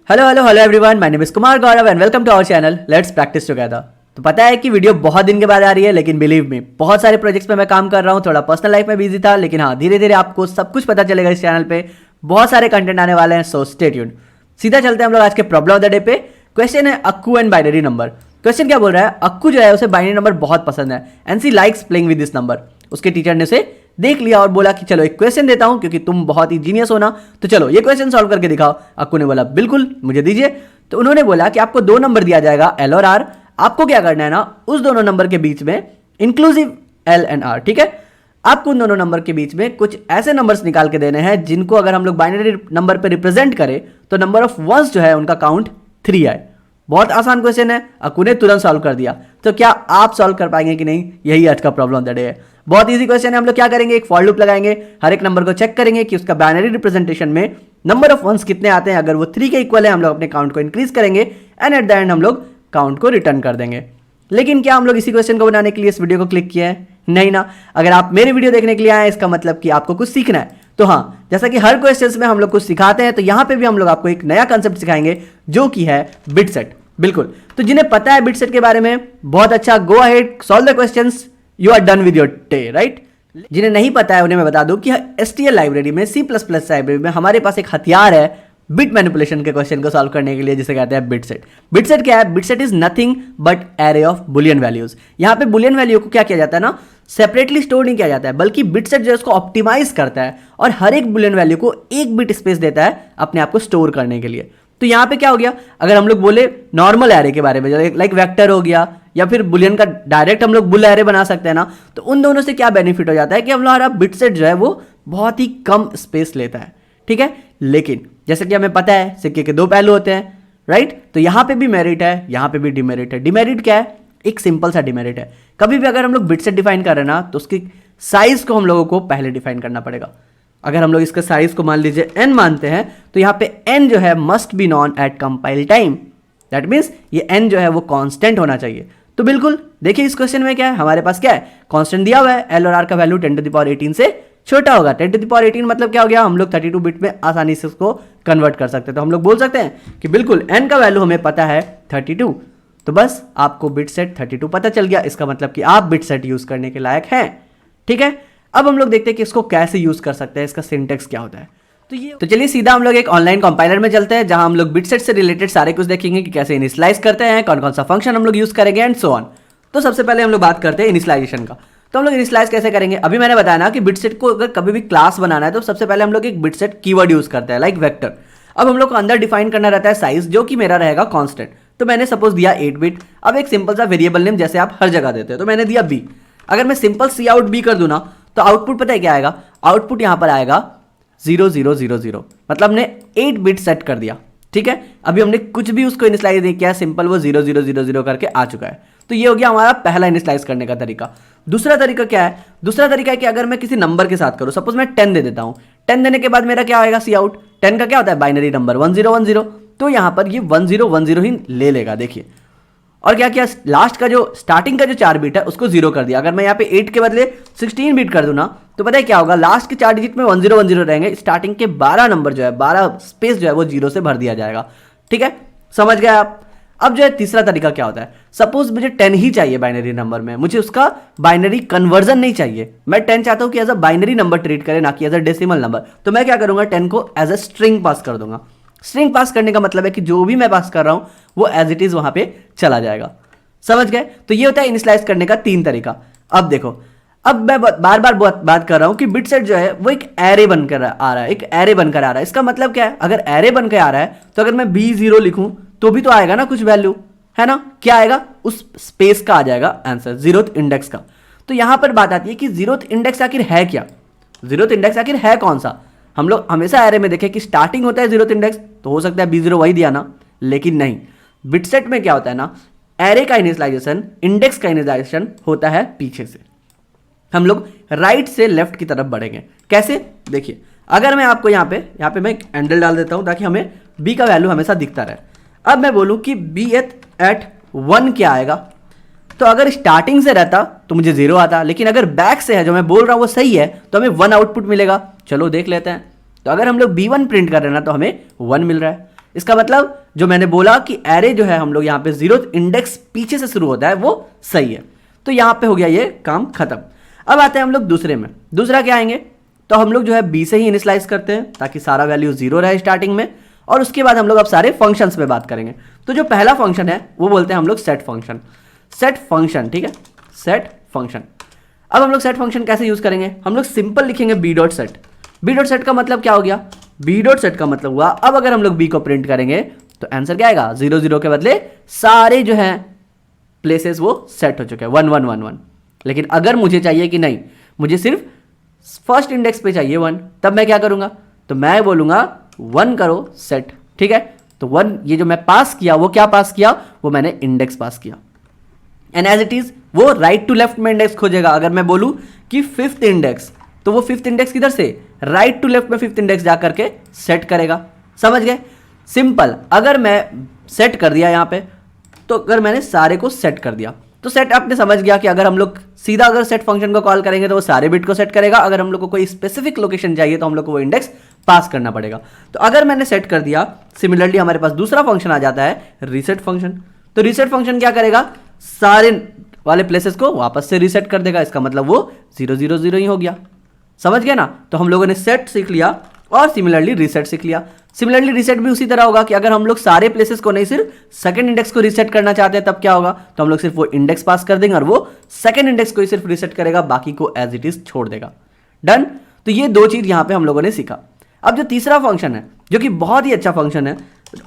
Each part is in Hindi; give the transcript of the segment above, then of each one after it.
Hello hello hello everyone, my name is Kumar Gaurav and welcome to our channel let's practice together. तो पता है कि वीडियो बहुत दिन के बाद आ रही है, लेकिन बिलीव मी बहुत सारे प्रोजेक्ट्स पे मैं काम कर रहा हूँ, थोड़ा पर्सनल लाइफ में बिजी था, लेकिन हाँ धीरे धीरे आपको सब कुछ पता चलेगा। इस चैनल पे बहुत सारे कंटेंट आने वाले हैं, सो स्टे ट्यून्ड। सीधा चलते हैं हम लोग आज के प्रॉब्लम ऑफ द डे पे। क्वेश्चन है Akku and binary number. Question क्या बोल रहा है, अक्कू जो है उसे बाइनरी नंबर बहुत पसंद है and she likes playing with this number. उसके टीचर ने उसे देख लिया और बोला कि चलो एक क्वेश्चन देता हूं क्योंकि तुम बहुत ही जीनियस हो ना, तो चलो ये क्वेश्चन सॉल्व करके दिखाओ। अक्कू ने बोला बिल्कुल मुझे दीजिए। तो उन्होंने बोला कि आपको दो नंबर दिया जाएगा एल और आर, आपको क्या करना है ना, उस दोनों नंबर के बीच में इंक्लूसिव एल एंड आर, ठीक है, आपको उन दोनों नंबर के बीच में कुछ ऐसे नंबर्स निकाल के देने हैं जिनको अगर हम लोग बाइनरी नंबर पे रिप्रेजेंट करें तो नंबर ऑफ वंस जो है उनका काउंट 3 आए। बहुत आसान क्वेश्चन है, अक्कू ने तुरंत सॉल्व कर दिया। तो क्या आप सॉल्व कर पाएंगे कि नहीं, यही आज का प्रॉब्लम ऑफ द डे है। बहुत इजी क्वेश्चन है। हम लोग क्या करेंगे, एक फॉर लूप लगाएंगे, हर एक नंबर को चेक करेंगे कि उसका बाइनरी रिप्रेजेंटेशन में नंबर ऑफ वंस कितने आते हैं। अगर वो 3 के इक्वल है हम लोग अपने काउंट को इंक्रीज करेंगे एंड एट द एंड हम लोग काउंट को रिटर्न कर देंगे। लेकिन क्या हम लोग इसी क्वेश्चन को बनाने के लिए इस वीडियो को क्लिक किया है? नहीं ना। अगर आप मेरे वीडियो देखने के लिए आए इसका मतलब कि आपको कुछ सीखना है। तो हाँ, जैसा कि हर क्वेश्चंस में हम लोग कुछ सिखाते हैं, तो यहाँ पे भी हम लोग आपको एक नया कंसेप्ट सिखाएंगे जो कि है बिट सेट। बिल्कुल, तो जिन्हें पता है बिट सेट के बारे में, बहुत अच्छा, go ahead solve the questions, you are done with your day, right. जिन्हें नहीं पता है उन्हें मैं बता दूं कि एसटीएल लाइब्रेरी में, C++ लाइब्रेरी में हमारे पास एक हथियार है बिट मैनिपुलेशन के क्वेश्चन को सॉल्व करने के लिए, जिसे कहते हैं बिट सेट। बिट सेट क्या है? Bit set is nothing but array of Boolean values. यहाँ पे बुलियन वैल्यू को क्या किया जाता है ना, सेपरेटली स्टोर नहीं किया जाता है, बल्कि बिट सेट जो है उसको ऑप्टिमाइज करता है और हर एक बुलियन वैल्यू को एक बिट स्पेस देता है अपने आप को स्टोर करने के लिए। तो यहाँ पे क्या हो गया, अगर हम लोग बोले नॉर्मल एरे के बारे में, लाइक वेक्टर हो गया या फिर बुलियन का डायरेक्ट हम लोग बुल एरे बना सकते हैं ना, तो उन दोनों से क्या बेनिफिट हो जाता है कि हमारा बिट सेट जो है वो बहुत ही कम स्पेस लेता है, ठीक है। लेकिन जैसे कि हमें पता है सिक्के के दो पहलू होते हैं, राइट। तो यहाँ पे भी मेरिट है, यहाँ पे भी डिमेरिट है। डिमेरिट क्या है? एक सिंपल सा डिमेरिट है, कभी भी अगर हम लोग बिट सेट डिफाइन कर रहे हैं ना तो उसकी साइज को हम लोगों को पहले डिफाइन करना पड़ेगा। अगर हम लोग इसका साइज को मान लीजिए n मानते हैं, तो यहाँ पे n जो है must be non eight compile time. That means ये n जो है वो कांस्टेंट होना चाहिए। तो बिल्कुल देखिए इस क्वेश्चन में क्या है, हमारे पास क्या है, कांस्टेंट दिया हुआ है, l और r का वैल्यू 10⁻18 से छोटा होगा। 10⁻18 मतलब क्या हो गया, हम लोग 32 बिट में आसानी से उसको कन्वर्ट कर सकते हैं। तो हम लोग बोल सकते हैं कि बिल्कुल n का वैल्यू हमें पता है 32, तो बस आपको बिट सेट 32 पता चल गया। इसका मतलब कि आप बिट सेट यूज करने के लायक हैं, ठीक है। अब हम लोग देखते हैं कि इसको कैसे यूज कर सकते हैं, इसका सिंटेक्स क्या होता है। तो चलिए सीधा हम लोग एक ऑनलाइन कंपाइलर में चलते हैं, जहां हम लोग बिट सेट से रिलेटेड सारे कुछ देखेंगे कि कैसे इनिशियलाइज करते हैं, कौन कौन सा फंक्शन हम लोग यूज करेंगे एंड सो ऑन। तो सबसे पहले हम लोग बात करते हैं इनिशियलाइजेशन का। तो हम लोग इनिशियलाइज कैसे करेंगे, अभी मैंने बताया ना कि बिट सेट को अगर कभी भी क्लास बनाना है तो सबसे पहले हम लोग एक बिट सेट कीवर्ड यूज करते हैं, लाइक वेक्टर। अब हम लोग को अंदर डिफाइन करना रहता है साइज, जो कि मेरा रहेगा कांस्टेंट। तो मैंने सपोज दिया 8 बिट। अब एक सिंपल सा वेरिएबल नेम जैसे आप हर जगह देते हो, तो मैंने दिया b। अगर मैं सिंपल सी आउट b कर दूं ना, तो आउटपुट पता है क्या आएगा, आउटपुट यहां पर आएगा 0000, मतलब हमने 8 बिट सेट कर दिया, ठीक है। अभी हमने कुछ भी उसको इनिशियलाइज नहीं किया, सिंपल वो 0000 करके आ चुका है। तो ये हो गया हमारा पहला इनिशियलाइज करने का तरीका। दूसरा तरीका क्या है, दूसरा तरीका है कि अगर मैं किसी नंबर के साथ करूं, सपोज मैं 10 दे देता हूं, 10 देने के बाद मेरा क्या आएगा, सी आउट। 10 का क्या होता है, बाइनरी नंबर 1010, तो यहां पर ये 1010 ही ले लेगा, देखिए। और क्या किया, लास्ट का जो स्टार्टिंग का जो 4 बिट है उसको 0 कर दिया। अगर मैं यहाँ पे 8 के बदले 16 बिट कर दूं ना, तो पता है क्या होगा, लास्ट के 4 डिजिट में 1010 रहेंगे, स्टार्टिंग के 12 नंबर जो है, 12 स्पेस जो है वो 0 से भर दिया जाएगा, ठीक है। समझ गए आप। अब जो है तीसरा तरीका क्या होता है, सपोज मुझे 10 ही चाहिए बाइनरी नंबर में, मुझे उसका बाइनरी कन्वर्जन नहीं चाहिए, मैं 10 चाहता हूं कि as a binary number treat करे, ना कि एज अ डेसिमल नंबर। तो मैं क्या करूंगा, 10 को एज अ स्ट्रिंग पास कर दूंगा। स्ट्रिंग पास करने का मतलब है कि जो भी मैं पास कर रहा हूं वो एज इट इज वहां पे चला जाएगा। समझ गए। तो ये होता है इनिशियलाइज करने का 3 तरीका। अब देखो, अब मैं बार बार बात कर रहा हूं कि बिट सेट जो है वो एक एरे बनकर आ रहा है, एक एरे बनकर आ रहा है। इसका मतलब क्या है, अगर एरे बनकर आ रहा है तो अगर मैं b0 लिखूं तो भी तो आएगा ना कुछ वैल्यू, है ना। क्या आएगा, उस स्पेस का आ जाएगा आंसर, 0th इंडेक्स का। तो यहां पर बात आती है कि 0th इंडेक्स आखिर है क्या, 0th इंडेक्स आखिर है कौन सा। हम लोग हमेशा एरे में देखें कि स्टार्टिंग होता है 0th इंडेक्स, तो हो सकता है b0 वही दिया ना, लेकिन नहीं। बिट सेट में क्या होता है ना, एरे का इनिशियलाइजेशन, इंडेक्स का इनिशियलाइजेशन होता है पीछे से। हम लोग राइट से लेफ्ट की तरफ बढ़ेंगे। कैसे, देखिए, अगर मैं आपको यहाँ पे मैं एक एंडल डाल देता हूं ताकि हमें b का वैल्यू हमेशा दिखता रहे। अब मैं बोलूं कि b एट 1 क्या आएगा, तो अगर स्टार्टिंग से रहता तो मुझे 0 आता, लेकिन अगर बैक से है जो मैं बोल रहा हूं वो सही है तो हमें 1 आउटपुट मिलेगा। चलो देख लेते हैं। तो अगर हम लोग b1 प्रिंट कर रहे हैं ना तो हमें 1 मिल रहा है। इसका मतलब जो मैंने बोला कि एरे जो है हम लोग यहाँ पे 0th इंडेक्स पीछे से शुरू होता है वो सही है। तो यहाँ पे हो गया ये काम खत्म। अब आते हैं हम लोग दूसरे में। दूसरा क्या आएंगे, तो हम लोग जो है बी से ही इनिशियलाइज करते हैं ताकि सारा वैल्यू 0 रहे स्टार्टिंग में, और उसके बाद हम लोग अब सारे फंक्शंस पे बात करेंगे। तो जो पहला फंक्शन है वो बोलते हैं हम लोग सेट फंक्शन। सेट फंक्शन, ठीक है, सेट फंक्शन। अब हम लोग सेट फंक्शन कैसे यूज करेंगे, हम लोग सिंपल लिखेंगे b dot set. B dot set का मतलब क्या हो गया, बी डॉट सेट का मतलब हुआ अब अगर हम लोग बी को प्रिंट करेंगे तो आंसर क्या आएगा, 0 0 के बदले सारे जो है प्लेसेस वो सेट हो चुके हैं 1 1 1 1। लेकिन अगर मुझे चाहिए कि नहीं, मुझे सिर्फ फर्स्ट इंडेक्स पे चाहिए 1, तब मैं क्या करूंगा, तो मैं बोलूंगा 1 करो सेट, ठीक है। तो 1 ये जो मैं पास किया वो क्या पास किया, वो मैंने इंडेक्स पास किया। एंड एज इट इज वो राइट टू लेफ्ट में इंडेक्स खोजेगा। अगर मैं बोलूं कि 5th इंडेक्स, तो वो 5th इंडेक्स किधर से, राइट टू लेफ्ट में 5th इंडेक्स जाकर के सेट करेगा। समझ गए, सिंपल। अगर मैं सेट कर दिया यहाँ पे, तो अगर मैंने सारे को सेट कर दिया तो सेट आपने समझ गया कि अगर हम लोग सीधा अगर सेट फंक्शन को कॉल करेंगे तो वो सारे बिट को सेट करेगा। अगर हम लोग को कोई स्पेसिफिक लोकेशन चाहिए तो हम लोग को वो इंडेक्स पास करना पड़ेगा। तो अगर मैंने सेट कर दिया, सिमिलरली हमारे पास दूसरा फंक्शन आ जाता है रीसेट फंक्शन। तो रीसेट फंक्शन क्या करेगा, सारे वाले प्लेसेस को वापस से रीसेट कर देगा। इसका मतलब वो 0 0 0 ही हो गया। समझ गए ना। तो हम लोगों ने सेट सीख लिया और सिमिलरली रीसेट सीख लिया। सिमिलरली रीसेट भी उसी तरह होगा कि अगर हम लोग सारे प्लेसेस को नहीं सिर्फ सेकंड इंडेक्स को रीसेट करना चाहते हैं तब क्या होगा, तो हम लोग सिर्फ वो इंडेक्स पास कर देंगे और वो सेकंड इंडेक्स को ही सिर्फ रीसेट करेगा, बाकी को एज इट इज छोड़ देगा। डन। तो ये दो चीज यहां पे हम लोगों ने सीखा। अब जो तीसरा फंक्शन है जो कि बहुत ही अच्छा फंक्शन है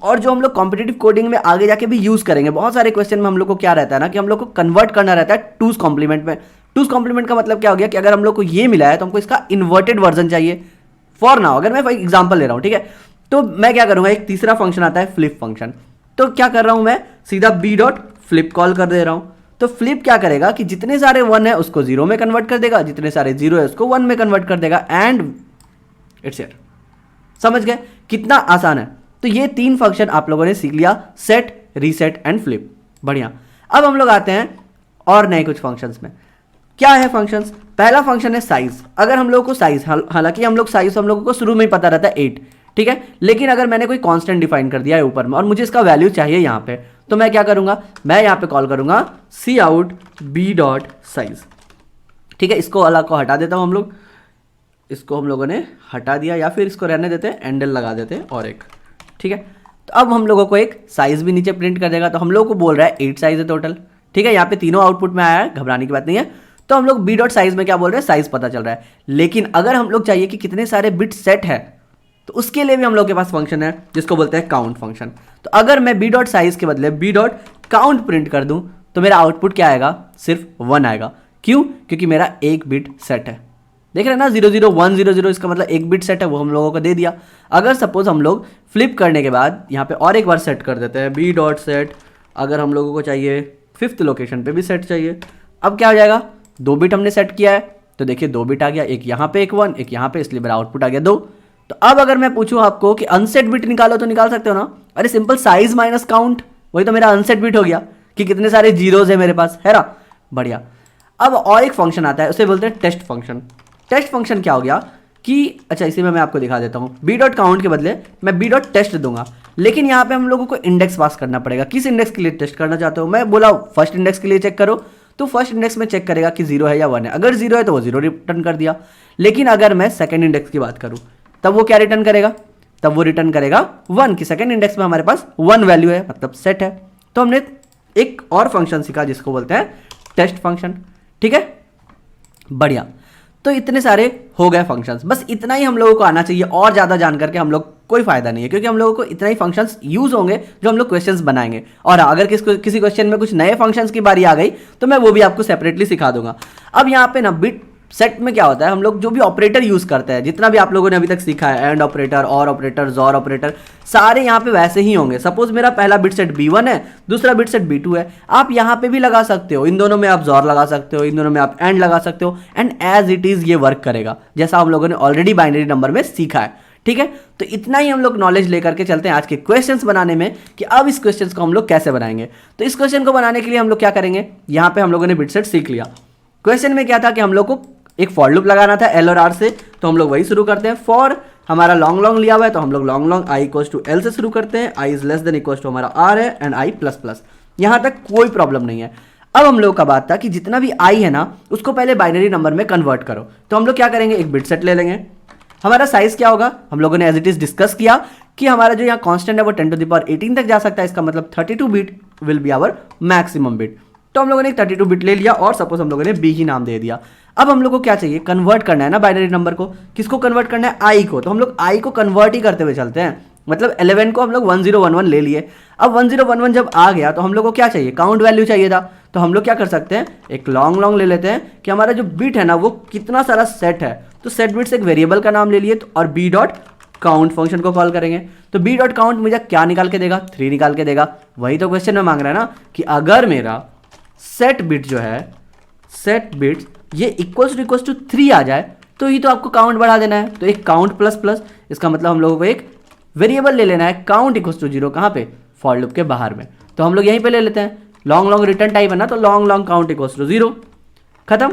और जो हम लोग कॉम्पिटिटिव कोडिंग में आगे जाके भी यूज करेंगे, बहुत सारे क्वेश्चन में हम लोग को क्या रहता है ना कि हम लोग को कन्वर्ट करना रहता है टूज कॉम्प्लीमेंट में। टूज कॉम्प्लीमेंट का मतलब क्या हो गया कि अगर हम लोग को ये मिला है तो हमको इसका इन्वर्टेड वर्जन चाहिए। फॉर नाउ अगर मैं एग्जांपल ले रहा हूं, ठीक है, तो मैं क्या करूंगा, एक तीसरा फंक्शन आता है फ्लिप फंक्शन। तो क्या कर रहा हूं मैं, सीधा बी डॉट फ्लिप कॉल कर दे रहा हूं। तो फ्लिप क्या करेगा कि जितने सारे 1 है उसको 0 में कन्वर्ट कर देगा, जितने सारे 0 है उसको 1 में कन्वर्ट कर देगा एंड इट्स हियर। समझ गए कितना आसान है। तो ये 3 फंक्शन आप लोगों ने सीख लिया, सेट, रीसेट एंड फ्लिप। बढ़िया। अब हम लोग आते हैं और नए कुछ फंक्शंस में। क्या है फंक्शंस, पहला फंक्शन है साइज। अगर हम लोग को साइज, हालांकि हम लोग साइज हम लोगों को शुरू में ही पता रहता है 8, ठीक है, लेकिन अगर मैंने कोई कांस्टेंट डिफाइन कर दिया है ऊपर में और मुझे इसका वैल्यू चाहिए यहाँ पे, तो मैं क्या करूंगा, मैं यहाँ पे कॉल करूंगा सी आउट बी डॉट साइज। ठीक है, इसको अलग को हटा देता हूँ हम लोग, इसको हम लोगों ने हटा दिया या फिर इसको रहने देते हैं, एंडल लगा देते हैं और एक, ठीक है। तो अब हम लोगों को एक साइज भी नीचे प्रिंट कर देगा। तो हम लोग को बोल रहा है 8 साइज है टोटल, ठीक है, यहाँ पे तीनों आउटपुट में आया है, घबराने की बात नहीं है। तो हम लोग बी डॉट साइज में क्या बोल रहे हैं, साइज पता चल रहा है। लेकिन अगर हम लोग चाहिए कि कितने सारे बिट सेट है, तो उसके लिए भी हम लोग के पास फंक्शन है जिसको बोलते हैं काउंट फंक्शन। तो अगर मैं बी डॉट साइज के बदले बी डॉट काउंट प्रिंट कर दूं तो मेरा आउटपुट क्या आएगा, सिर्फ 1 आएगा। क्यों, क्योंकि मेरा एक बिट सेट है। देख रहे हैं ना, 0 0 1 0 0, इसका मतलब एक बिट सेट है, वो हम लोगों को दे दिया। अगर सपोज हम लोग फ्लिप करने के बाद यहाँ पे और एक बार सेट कर देते हैं बी डॉट सेट, अगर हम लोगों को चाहिए 5th लोकेशन पे भी सेट चाहिए, अब क्या हो जाएगा, 2 बिट हमने सेट किया है, तो देखिए 2 बिट आ गया, एक यहाँ पे एक 1, एक यहाँ पे, इसलिए मेरा आउटपुट आ गया 2। तो अब अगर मैं पूछूं आपको कि अनसेट बिट निकालो तो निकाल सकते हो ना, अरे सिंपल साइज माइनस काउंट, वही तो मेरा अनसेट बिट हो गया कि कितने सारे जीरोज है मेरे पास, है ना। बढ़िया। अब और एक फंक्शन आता है, उसे बोलते हैं टेस्ट फंक्शन। टेस्ट फंक्शन क्या हो गया कि, अच्छा इसी में मैं आपको दिखा देता हूँ, बी डॉट काउंट के बदले मैं बी डॉट टेस्ट दूंगा, लेकिन यहाँ पे हम लोगों को इंडेक्स पास करना पड़ेगा। किस इंडेक्स के लिए टेस्ट करना चाहते हो, मैं बोला फर्स्ट इंडेक्स के लिए चेक करो, तो फर्स्ट इंडेक्स में चेक करेगा कि 0 है या 1 है। अगर 0 है तो वो 0 रिटर्न कर दिया। लेकिन अगर मैं सेकंड इंडेक्स की बात करूं तब वो क्या रिटर्न करेगा, तब वो रिटर्न करेगा 1, की सेकंड इंडेक्स में हमारे पास 1 वैल्यू है, मतलब सेट है। तो हमने एक और फंक्शन सीखा जिसको बोलते हैं टेस्ट फंक्शन। ठीक है, बढ़िया। तो इतने सारे हो गए फंक्शंस, बस इतना ही हम लोगों को आना चाहिए, और ज्यादा जान करके हम लोग कोई फायदा नहीं है, क्योंकि हम लोगों को इतना ही फंक्शंस यूज होंगे जो हम लोग क्वेश्चंस बनाएंगे। और अगर किसी क्वेश्चन में कुछ नए फंक्शंस की बारी आ गई तो मैं वो भी आपको सेपरेटली सिखा दूंगा। अब यहाँ पे ना बिट सेट में क्या होता है, हम लोग जो भी ऑपरेटर यूज करते हैं, जितना भी आप लोगों ने अभी तक सीखा है, एंड ऑपरेटर, और ऑपरेटर, जॉर ऑपरेटर, सारे यहाँ पे वैसे ही होंगे। सपोज मेरा पहला बिट सेट B1 है, दूसरा बिट सेट B2 है, आप यहाँ पे भी लगा सकते हो, इन दोनों में आप जॉर लगा सकते हो, इन दोनों में आप एंड लगा सकते हो, एंड एज इट इज ये वर्क करेगा, जैसा हम लोगों ने ऑलरेडी बाइनरी नंबर में सीखा है। ठीक है, तो इतना ही हम लोग नॉलेज लेकर के चलते हैं आज के क्वेश्चंस बनाने में, कि अब इस क्वेश्चंस को हम लोग कैसे बनाएंगे। तो इस क्वेश्चन को बनाने के लिए हम लोग क्या करेंगे, यहाँ पे हम लोगों ने बिट सेट सीख लिया। क्वेश्चन में क्या था कि हम लोग को एक फॉर लूप लगाना था L और R से, तो हम लोग वही शुरू करते हैं। फॉर हमारा लॉन्ग लॉन्ग लिया हुआ है तो हम लोग long long I equals to L से शुरू करते हैं, I is less than equals to हमारा आर है एंड आई प्लस प्लस, यहाँ तक कोई प्रॉब्लम नहीं है। अब हम लोग का बात था कि जितना भी आई है ना उसको पहले बाइनरी नंबर में कन्वर्ट करो, तो हम लोग क्या करेंगे, एक बिट सेट ले लेंगे। हमारा साइज क्या होगा, हम लोगों ने एज इट इज डिस्कस किया कि हमारा जो यहाँ कांस्टेंट है वो 10⁻18 तक जा सकता है, इसका मतलब 32 bit will be our maximum bit. तो हम लोगों ने 32 बिट ले लिया और सपोज हम लोगों ने बी ही नाम दे दिया। अब हम लोग को क्या चाहिए, कन्वर्ट करना है ना बाइनरी नंबर को, किसको कन्वर्ट करना है, आई को, तो हम लोग आई को कन्वर्ट ही करते हुए चलते हैं। मतलब 11 को हम लोग 1011 ले लिए। अब 1011 जब आ गया तो हम लोग को क्या चाहिए, काउंट वैल्यू चाहिए था, तो हम लोग क्या कर सकते हैं, एक लॉन्ग लॉन्ग ले लेते हैं कि हमारा जो बिट है ना वो कितना सारा सेट है, तो सेट बिट्स एक वेरिएबल का नाम ले लिए और बी डॉट काउंट फंक्शन को कॉल करेंगे। तो बी डॉट काउंट मुझे क्या निकाल के देगा, 3 निकाल के देगा। वही तो क्वेश्चन में मांग रहा है ना कि अगर मेरा सेट बिट जो है, सेट बिट ये इक्वल्स टू 3 आ जाए तो ही तो आपको काउंट बढ़ा देना है। तो एक काउंट प्लस प्लस, इसका मतलब हम लोगों को एक वेरिएबल ले लेना है काउंट इक्वल्स टू 0, कहाँ पे, फॉर लूप के बाहर में। तो हम लोग यहीं पे ले लेते हैं, लॉन्ग लॉन्ग रिटर्न टाइप है ना, तो long long count equals to 0, खत्म।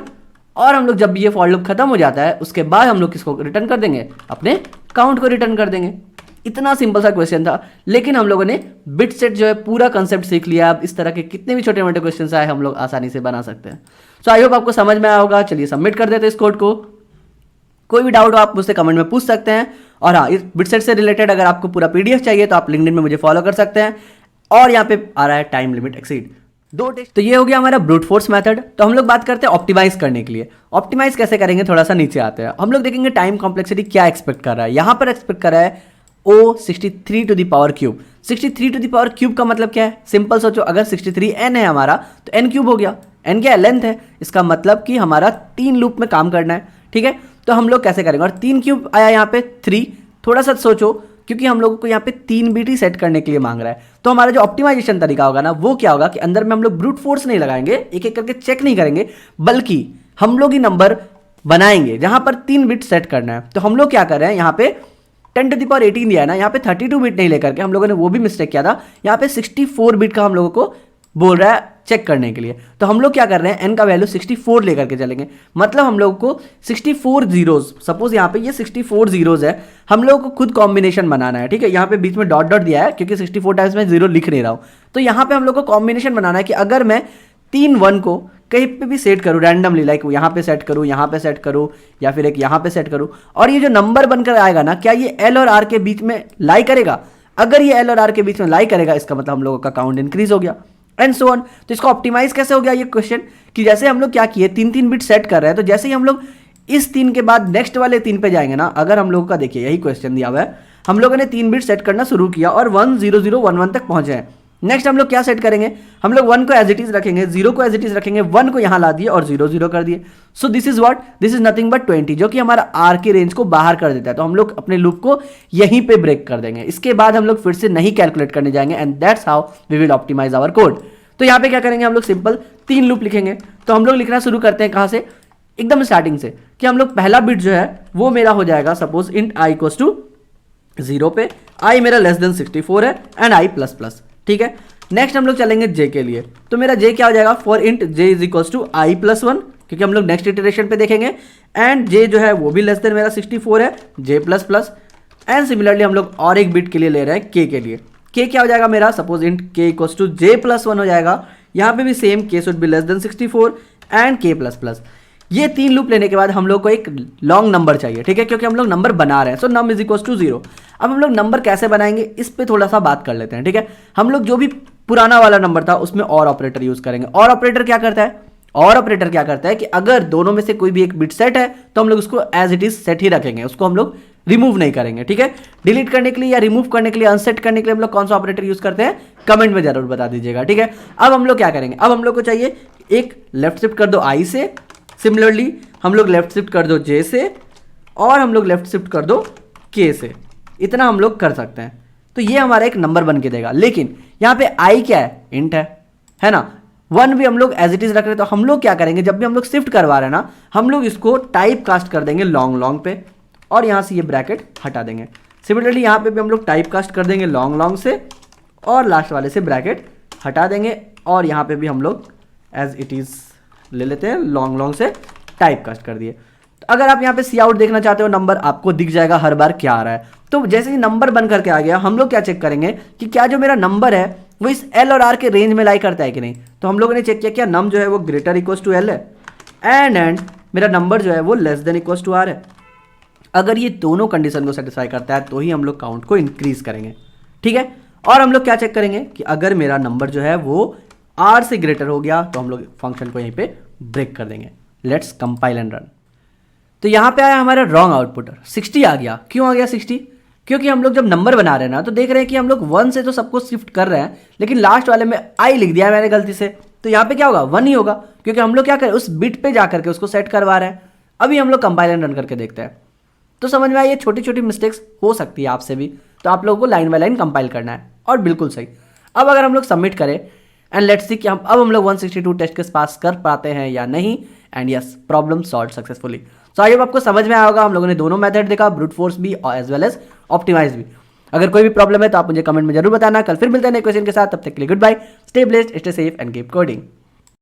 और हम लोग जब भी ये फॉर लूप खत्म हो जाता है उसके बाद हम लोग किसको रिटर्न कर देंगे, अपने काउंट को रिटर्न कर देंगे। इतना सिंपल सा क्वेश्चन था, लेकिन हम लोगों ने बिट सेट जो है पूरा कंसेप्ट सीख लिया। अब इस तरह के कितने भी छोटे मोटे क्वेश्चन आए हम लोग आसानी से बना सकते हैं। सो आई होप आपको समझ में आया होगा। चलिए सबमिट कर देते हैं इस कोड को। कोई भी डाउट हो आप मुझसे कमेंट में पूछ सकते हैं। और हाँ, इस बिट सेट से रिलेटेड अगर आपको पूरा पीडीएफ चाहिए तो आप लिंक्डइन में मुझे फॉलो कर सकते हैं। और यहाँ पे आ रहा है टाइम लिमिट एक्सीड 2 टेस्ट। तो ये हो गया हमारा ब्रूट फोर्स मेथड। तो हम लोग बात करते हैं ऑप्टिमाइज करने के लिए। ऑप्टिमाइज कैसे करेंगे, थोड़ा सा नीचे आते हैं। हम लोग देखेंगे टाइम कॉम्प्लेक्सिटी क्या एक्सपेक्ट कर रहा है। यहाँ पर एक्सपेक्ट कर रहा है O 63 to the power cube. 63 to the power cube का मतलब क्या है, सिंपल सोचो, अगर 63 n है हमारा तो n क्यूब हो गया। n क्या है, लेंथ है, इसका मतलब कि हमारा 3 लूप में काम करना है, ठीक है। तो हम लोग कैसे करेंगे, और 3 क्यूब आया यहाँ पे 3, थोड़ा सा सोचो क्योंकि हम लोगों को यहाँ पे 3 बिट ही सेट करने के लिए मांग रहा है। तो हमारा जो ऑप्टिमाइजेशन तरीका होगा ना वो क्या होगा कि अंदर में हम लोग ब्रूट फोर्स नहीं लगाएंगे, एक एक करके चेक नहीं करेंगे, बल्कि हम लोग ही नंबर बनाएंगे जहां पर 3 बिट सेट करना है। तो हम लोग क्या कर रहे हैं, यहाँ पे 10⁻18 दिया है ना, यहाँ पे 32 बिट नहीं लेकर के हम लोगों ने वो भी मिस्टेक किया था, यहाँ पे 64 बिट का हम लोगों को बोल रहा है चेक करने के लिए। तो हम लोग क्या कर रहे हैं, n का वैल्यू 64 लेकर के चलेंगे। मतलब हम लोग को 64 जीरोज, सपोज यहाँ पे ये 64 जीरोज है, हम लोग को खुद कॉम्बिनेशन बनाना है, ठीक है। यहाँ पे बीच में डॉट डॉट दिया है क्योंकि 64 टाइम्स में 0 लिख नहीं रहा हूँ। तो यहाँ पे हम लोग को कॉम्बिनेशन बनाना है कि अगर मैं 3 1 को कहीं पे भी सेट करूँ रैंडमली, लाइक यहाँ पे सेट करूँ, यहाँ पे सेट करूँ, या फिर एक यहाँ पे सेट करूँ, और ये जो नंबर बनकर आएगा ना, क्या ये एल और आर के बीच में लाई करेगा। अगर ये एल और आर के बीच में लाई करेगा इसका मतलब हम लोगों का काउंट इंक्रीज हो गया, एंड सो ऑन। तो इसको ऑप्टिमाइज कैसे हो गया ये क्वेश्चन, कि जैसे हम लोग क्या किए, 3 बिट सेट कर रहे हैं, तो जैसे ही हम लोग इस 3 के बाद नेक्स्ट वाले 3 पे जाएंगे ना, अगर हम लोगों का देखिए यही क्वेश्चन दिया हुआ है, हम लोगों ने 3 बिट सेट करना शुरू किया और 1 0 0 1 1 तक पहुंचे हैं। नेक्स्ट हम लोग क्या सेट करेंगे, हम लोग 1 को एज इट इज रखेंगे, 0 को एज इट इज रखेंगे, 1 को यहां ला दिए और 0 0 कर दिए। So this is what, this is nothing but 20, जो कि हमारा आर के रेंज को बाहर कर देता है। तो हम लोग अपने लूप को यहीं पे ब्रेक कर देंगे, इसके बाद हम लोग फिर से नहीं कैलकुलेट करने जाएंगे, and that's how we will optimize our code. तो यहाँ पे क्या करेंगे, हम लोग सिंपल 3 लूप लिखेंगे। तो हम लोग लिखना शुरू करते हैं कहाँ से, एकदम स्टार्टिंग से, कि हम लोग पहला बिट जो है वो मेरा हो जाएगा suppose int i equals to 0 पे, आई मेरा लेस देन 64 है एंड आई प्लस प्लस, ठीक है। नेक्स्ट हम लोग चलेंगे जे के लिए। तो मेरा जे क्या हो जाएगा, for int j is equals to i plus 1, क्योंकि हम लोग नेक्स्ट इटरेशन पे देखेंगे, एंड जे जो है वो भी लेस देन मेरा 64 है, जे प्लस प्लस। एंड सिमिलरली हम लोग और एक बिट के लिए ले रहे हैं के लिए। के क्या हो जाएगा मेरा, सपोज इंट के इक्वल्स टू जे प्लस 1 हो जाएगा। यहाँ पे भी सेम, के should be less than 64 and के प्लस प्लस। ये 3 लूप लेने के बाद हम लोग को एक लॉन्ग नंबर चाहिए, ठीक है, क्योंकि हम लोग नंबर बना रहे हैं। सो नम इज इक्वल्स टू 0। अब हम लोग नंबर कैसे बनाएंगे इस पे थोड़ा सा बात कर लेते हैं, ठीक है। हम लोग जो भी पुराना वाला नंबर था उसमें और ऑपरेटर यूज करेंगे। और ऑपरेटर क्या करता है, और ऑपरेटर क्या करता है कि अगर दोनों में से कोई भी एक बिट सेट है तो हम लोग उसको एज इट इज सेट ही रखेंगे, उसको हम लोग रिमूव नहीं करेंगे, ठीक है। डिलीट करने के लिए या रिमूव करने के लिए, अनसेट करने के लिए हम लोग कौन सा ऑपरेटर यूज करते हैं, कमेंट में जरूर बता दीजिएगा, ठीक है। अब हम लोग क्या करेंगे, अब हम लोग को चाहिए एक लेफ्ट शिफ्ट कर दो आई से, सिमिलरली हम लोग लेफ्ट शिफ्ट कर दो जे से, और हम लोग लेफ्ट शिफ्ट कर दो के से। इतना हम लोग कर सकते हैं। तो ये हमारा एक नंबर बन के देगा। लेकिन यहाँ पे आई क्या है, इंट है ना। 1 भी हम लोग एज इट इज रख रहे हैं। तो हम लोग क्या करेंगे, जब भी हम लोग शिफ्ट करवा रहे हैं ना, हम लोग इसको टाइप कास्ट कर देंगे लॉन्ग लॉन्ग पे, और यहाँ से ये ब्रैकेट हटा देंगे। सिमिलरली यहाँ पे भी हम लोग टाइप कास्ट कर देंगे लॉन्ग लॉन्ग से, और लास्ट वाले से ब्रैकेट हटा देंगे, और यहाँ पे भी हम लोग एज इट इज ले लेते हैं, लॉन्ग लॉन्ग से टाइप कास्ट कर दिए। तो तो अगर आप यहाँ पे सी आउट देखना चाहते हो नंबर, आपको दिख जाएगा हर बार क्या आ रहा है। तो जैसे ही नंबर बन करके आ गया, हम लोग क्या चेक करेंगे कि क्या जो मेरा नंबर है वो इस एल और आर के रेंज में लाई करता है कि नहीं। तो हम लोगों ने चेक किया क्या नम जो है वो ग्रेटर इक्वल टू एल है एंड मेरा नंबर जो है वो less than equal to r है। अगर ये दोनों कंडीशन को सेटिस्फाई करता है तो ही हम लोग काउंट को इंक्रीज करेंगे, ठीक है। और हम लोग क्या चेक करेंगे कि अगर मेरा नंबर जो है वो आर से ग्रेटर हो गया तो हम लोग फंक्शन को यहीं पे ब्रेक कर देंगे। Let's compile and run. तो यहाँ पे आया हमारा रॉन्ग आउटपुट, 60 आ गया। क्यों आ गया 60? क्योंकि हम लोग जब नंबर बना रहे हैं ना तो देख रहे हैं कि हम लोग 1 से तो सबको शिफ्ट कर रहे हैं, लेकिन लास्ट वाले में आई लिख दिया मैंने गलती से। तो यहाँ पे क्या होगा 1 ही होगा, क्योंकि हम लोग क्या करें उस बिट पे जा करके उसको सेट करवा रहे हैं। अभी हम लोग कंपाइल एंड रन करके देखते हैं। तो समझ में आई, ये छोटी छोटी मिस्टेक्स हो सकती है आपसे भी, तो आप लोगों को लाइन बाय लाइन कंपाइल करना है और बिल्कुल सही। अब अगर हम लोग सबमिट करें एंड लेट्स सी कि हम लोग 162 टेस्ट केस पास कर पाते हैं या नहीं। And yes, problem solve successfully. So I hope आपको समझ में आया होगा। हम लोगों ने दोनों मेथड देखा, ब्रूट फोर्स भी और एज वेल एज ऑप्टिमाइज भी। अगर कोई भी प्रॉब्लम है तो आप मुझे कमेंट में जरूर बताना। कल फिर मिलते हैं नए क्वेश्चन के साथ, तब तक के लिए good bye, stay blessed, stay safe and keep coding.